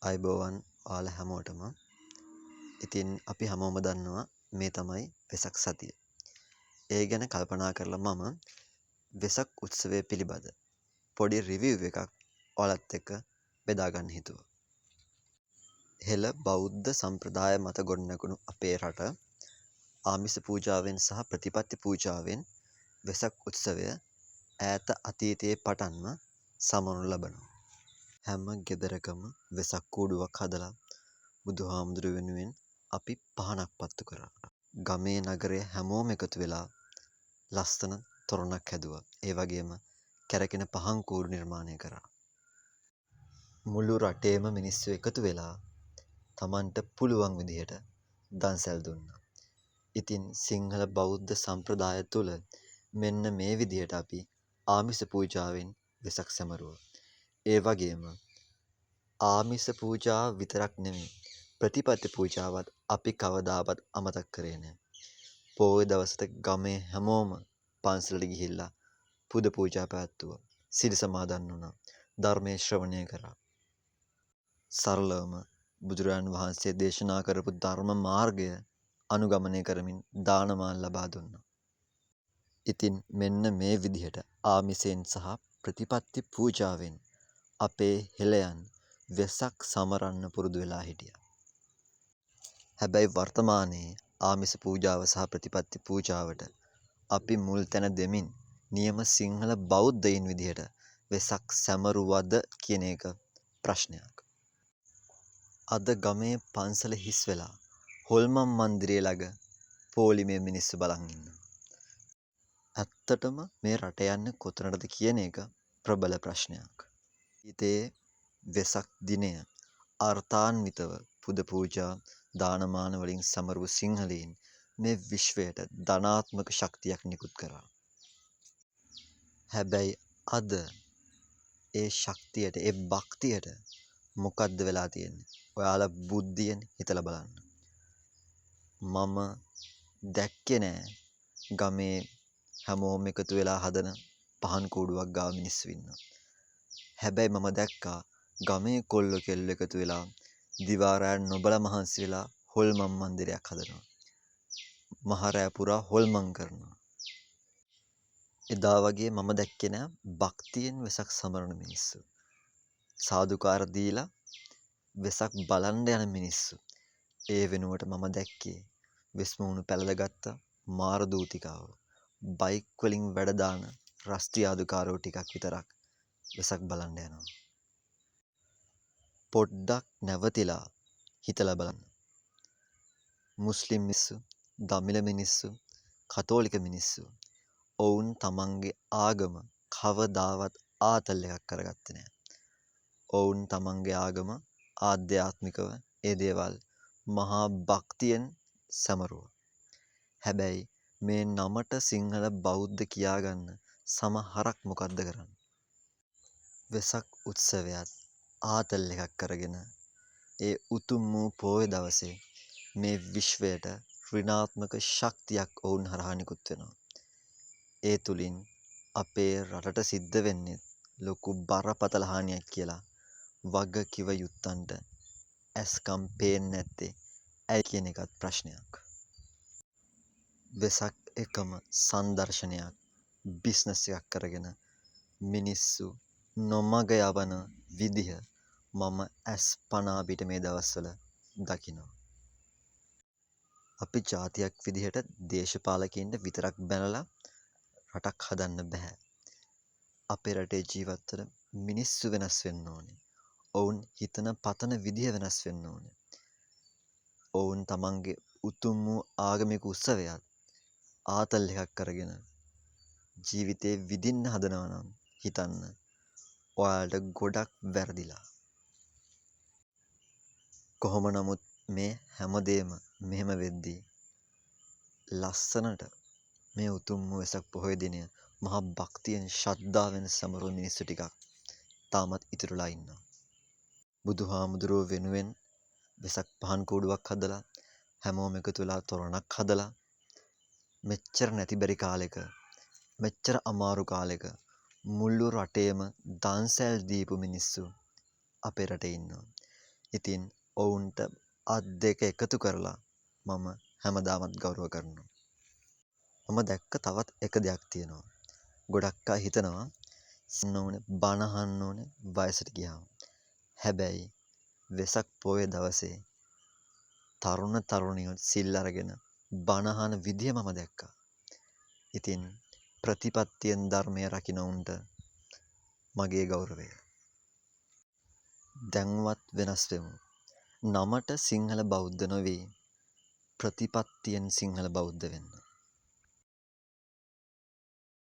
අයිබෝවන් ඔයාලා හැමෝටම. ඉතින් අපි හැමෝම දන්නවා මේ තමයි වෙසක් සතිය. ඒ ගැන කල්පනා කරලා මම වෙසක් උත්සවය පිළිබඳ පොඩි රිවිව් එකක් ඔයාලත් එක්ක බෙදා ගන්න හිතුවා. හෙළ බෞද්ධ සම්ප්‍රදාය මත ගොඩනැගුණු අපේ රට ආමිස පූජාවෙන් සහ ප්‍රතිපත්ති පූජාවෙන් වෙසක් උත්සවය ඈත අතීතයේ පටන්ම සමනු ලබනවා. හැම ගෙදරකම වෙසක් කූඩුවක් හදලා බුදුහාමුදුරු වෙනුවෙන් අපි පහනක් පත්තු කරා. ගමේ නගරයේ හැමෝම එකතු වෙලා ලස්සන තොරණක් හැදුවා. ඒ වගේම කැරකෙන පහන් කූඩු නිර්මාණය කරා. මුළු රටේම මිනිස්සු එකතු වෙලා Tamanට පුළුවන් විදිහට දන්සැල් දුන්නා. ඉතින් සිංහල බෞද්ධ සම්ප්‍රදාය තුළ මෙන්න මේ විදිහට අපි ආමිස පූජාවෙන් වෙසක් සැමරුවා. ඒ වගේම ආමිස පූජාව විතරක් නෙමෙයි ප්‍රතිපත්ති පූජාවත් අපි කවදාවත් අමතක කරේ නැහැ. පොහොය දවසට ගමේ හැමෝම පන්සලට ගිහිල්ලා පුද පූජා පැවැත්තුවා. සිල් සමාදන් වුණා. ධර්මයේ ශ්‍රවණය කරා. සරලවම බුදුරජාන් වහන්සේ දේශනා කරපු ධර්ම මාර්ගය අනුගමනය කරමින් දානමාන ලබා දුන්නා. ඉතින් මෙන්න මේ විදිහට ආමිසෙන් සහ ප්‍රතිපත්ති පූජාවෙන් අපේ හෙළයන් වෙසක් සමරන්න පුරුදු වෙලා හිටියා. හැබැයි වර්තමානයේ ආමිස පූජාව සහ ප්‍රතිපත්ති පූජාවට අපි මුල් තැන දෙමින් නියම සිංහල බෞද්ධයින් විදිහට වෙසක් සැමරුවද කියන එක ප්‍රශ්නයක්. අද ගමේ පන්සල හිස් වෙලා හොල්මන් මන්දිරය ළඟ පොලිමේ මිනිස්සු බලන් ඉන්නවා. ඇත්තටම මේ රට යන්නේ කොතනටද කියන එක ප්‍රබල ප්‍රශ්නයක්. ඊතේ වෙසක් දිනය අර්ථාන්විතව පුද පූජා දානමාන වලින් සමරුව සිංහලයින් මේ විශ්වයට ධනාත්මක ශක්තියක් නිකුත් කරා. හැබැයි අද ඒ ශක්තියට ඒ භක්තියට මොකද්ද වෙලා තියෙන්නේ? ඔයාලා බුද්ධියෙන් හිතලා බලන්න. මම දැක්කේ නෑ ගමේ හැමෝම එකතු වෙලා හදන පහන් කූඩුවක් ගාව මිනිස්සු ඉන්නවා. හැබැයි මම දැක්කා ගමේ කොල්ලෝ කෙල්ලෝ එකතු වෙලා දිවා රෑ නොබල මහන්සි වෙලා හොල්මන් මන්දිරයක් හදනවා. මහ රෑ පුරා හොල්මන් කරනවා. එදා වගේ මම දැක්කේ නෑ භක්තියෙන් වෙසක් සමරන මිනිස්සු. සාදුකාර දීලා වෙසක් බලන්න යන මිනිස්සු. ඒ වෙනුවට මම දැක්කේ වෙස්මුණු පැලඳගත්ත මාර දූතිකාව. බයික් වලින් වැඩ දාන රස්තියාදුකාරෝ ටිකක් විතරක් වෙසක් බලන්න යනවා. පොඩ්ඩක් නැවතිලා හිතලා බලන්න. මුස්ලිම් මිනිස්සු, දමිළ මිනිස්සු, කතෝලික මිනිස්සු ඔවුන් තමන්ගේ ආගම කවදාවත් ආතල් එකක් කරගත්තේ නැහැ. ඔවුන් තමන්ගේ ආගම ආධ්‍යාත්මිකව ඒ දේවල් මහා භක්තියෙන් සැමරුවා. හැබැයි මේ නමට සිංහල බෞද්ධ කියාගන්න සමහරක් මොකද්ද කරන්නේ? වෙසක් උත්සවයත් ආතල් එකක් කරගෙන ඒ උතුම් වූ පොහොය දවසේ මේ විශ්වයට ඍණාත්මක ශක්තියක් ඔවුන් හරහා නිකුත් වෙනවා. ඒ තුලින් අපේ රටට සිද්ධ වෙන්නේ ලොකු බරපතල හානියක් කියලා වග කිව යුත්තන්ට ඇස්කම් පේන්නේ නැත්තේ ඇයි කියන එකත් ප්‍රශ්නයක්. වෙසක් එකම සංදර්ශනයක් බිස්නස් එකක් කරගෙන මිනිස්සු නොමග යවන විදිහ මම ඇස් පනා පිට මේ දවස්වල දකිනවා. අපි ජාතියක් විදිහට දේශපාලකයින්ට විතරක් බැනලා රටක් හදන්න බෑ. අපේ රටේ ජීවත් වෙන මිනිස්සු වෙනස් වෙන්න ඕනේ. ඔවුන් හිතන පතන විදිහ වෙනස් වෙන්න ඕනේ. ඔවුන් තමන්ගේ උතුම් වූ ආගමික උත්සවයක් ආතල් එකක් කරගෙන ජීවිතේ විඳින්න හදනවා නම් හිතන්න ඔයාලට ගොඩක් වැරදිලා. කොහොම නමුත් මේ හැමදේම මෙහෙම වෙද්දී ලස්සනට මේ උතුම් වූ වෙසක් පොහොය දිනය මහා භක්තියෙන් ශ්‍රද්ධාවෙන් සමරුව මිනිස්සු ටිකක් තාමත් ඉතුරුලා ඉන්නවා. බුදුහාමුදුරුවෝ වෙනුවෙන් වෙසක් පහන් කූඩුවක් හදලා හැමෝම එකතු වෙලා තොරණක් හදලා මෙච්චර නැති බැරි කාලෙක මෙච්චර අමාරු කාලෙක මුළු රටේම දන්සැල් දීපු මිනිස්සු අපේ රටේ ඉන්නවා. ඉතින් ඔවුන්ට අත් දෙක එකතු කරලා මම හැමදාමත් ගෞරව කරනවා. මම දැක්ක තවත් එක දෙයක් තියෙනවා. ගොඩක් අය හිතනවා බණ අහන්න ඕනේ වයසට ගියාම. හැබැයි වෙසක් පොහොය දවසේ තරුණ තරුණියෝ සිල් අරගෙන බණ අහන විදිය මම දැක්කා. ඉතින් ප්‍රතිපත්තියෙන් ධර්මය රකින්නවුන්ට මගේ ගෞරවය. දැන්වත් වෙනස් වෙමු. නමට සිංහල බෞද්ධ නොවේ ප්‍රතිපත්තියෙන් සිංහල බෞද්ධ වෙන්න.